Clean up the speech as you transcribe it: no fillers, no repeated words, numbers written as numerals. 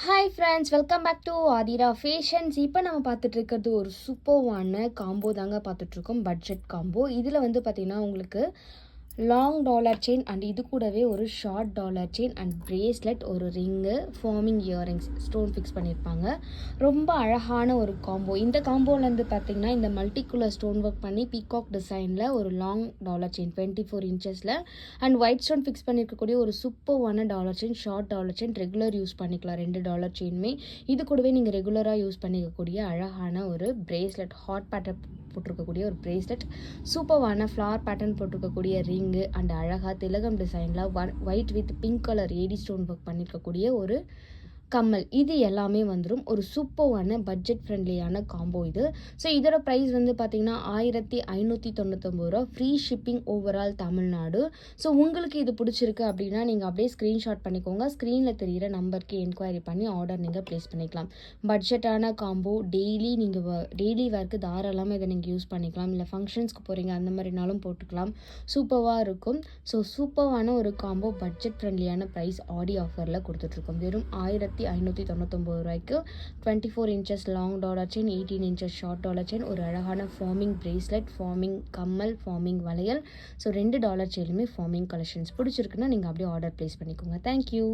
Hi friends, welcome back to Aathira fashions. இப்போ நம்ம பார்த்துட்டு இருக்கிறது ஒரு சூப்பர்வான காம்போ தாங்க பார்த்துட்ருக்கோம். Budget combo. இதில் வந்து பார்த்திங்கன்னா உங்களுக்கு லாங் டாலர் செயின் அண்ட் இது கூடவே ஒரு short dollar chain and bracelet, ஒரு ring, forming earrings, stone fix பண்ணியிருப்பாங்க. ரொம்ப அழகான ஒரு காம்போ. இந்த காம்போலேருந்து பார்த்திங்கன்னா இந்த மல்டிகுலர் ஸ்டோன் ஒர்க் பண்ணி பீகாக் டிசைனில் ஒரு லாங் டாலர் செயின் 24 இன்ச்சஸில் அண்ட் ஒயிட் ஸ்டோன் ஃபிக்ஸ் பண்ணியிருக்கக்கூடிய ஒரு சூப்பர்வான dollar chain, short dollar chain, regular use பண்ணிக்கலாம் 2 டாலர் செயினுமே. இது கூடவே நீங்கள் ரெகுலராக யூஸ் பண்ணிக்கக்கூடிய அழகான ஒரு பிரேஸ்லெட், ஹாட் பேட்டர்ன் போட்டிருக்கக்கூடிய ஒரு பிரேஸ்லெட், சூப்பர்வான ஃப்ளார் பேட்டர்ன் போட்டிருக்கக்கூடிய ரிங்கு அண்ட் அழகாக திலகம் டிசைனில் white with pink colour AD stone work பண்ணியிருக்கக்கூடிய ஒரு கம்மல். இது எல்லாமே வந்துடும். ஒரு சூப்பர்வான பட்ஜெட் ஃப்ரெண்ட்லியான காம்போ இது. ஸோ இதோட ப்ரைஸ் வந்து பார்த்திங்கன்னா 1599 ரூபா. Free shipping overall Tamil Nadu. So உங்களுக்கு இது பிடிச்சிருக்கு அப்படின்னா நீங்கள் அப்படியே ஸ்க்ரீன்ஷாட் பண்ணிக்கோங்க. ஸ்க்ரீனில் தெரிகிற நம்பருக்கு என்கொயரி பண்ணி ஆர்டர் நீங்கள் ப்ளேஸ் பண்ணிக்கலாம். பட்ஜெட்டான காம்போ, டெய்லி வேர்க்கு தாராளமாக இதை நீங்கள் யூஸ் பண்ணிக்கலாம். இல்லை ஃபங்க்ஷன்ஸ்க்கு போகிறீங்க அந்த மாதிரினாலும் போட்டுக்கலாம். சூப்பராக இருக்கும். ஸோ சூப்பரான ஒரு காம்போ, பட்ஜெட் ஃப்ரெண்ட்லியான ப்ரைஸ் ஆடி ஆஃபரில் கொடுத்துட்ருக்கோம். வெறும் 1599 ரூபாய்க்கு 24 inches long dollar chain, 18 inches short dollar chain, ஒரு அழகான ஃபார்மிங் பிரேஸ்லெட், ஃபார்மிங் கம்மல், ஃபார்மிங் வளையல். ஸோ 2 டாலர் செயிலுமே ஃபார்மிங் கலெக்ஷன்ஸ். பிடிச்சிருக்குன்னா நீங்கள் அப்படியே ஆர்டர் ப்ளேஸ் பண்ணிக்கோங்க. தேங்க்யூ.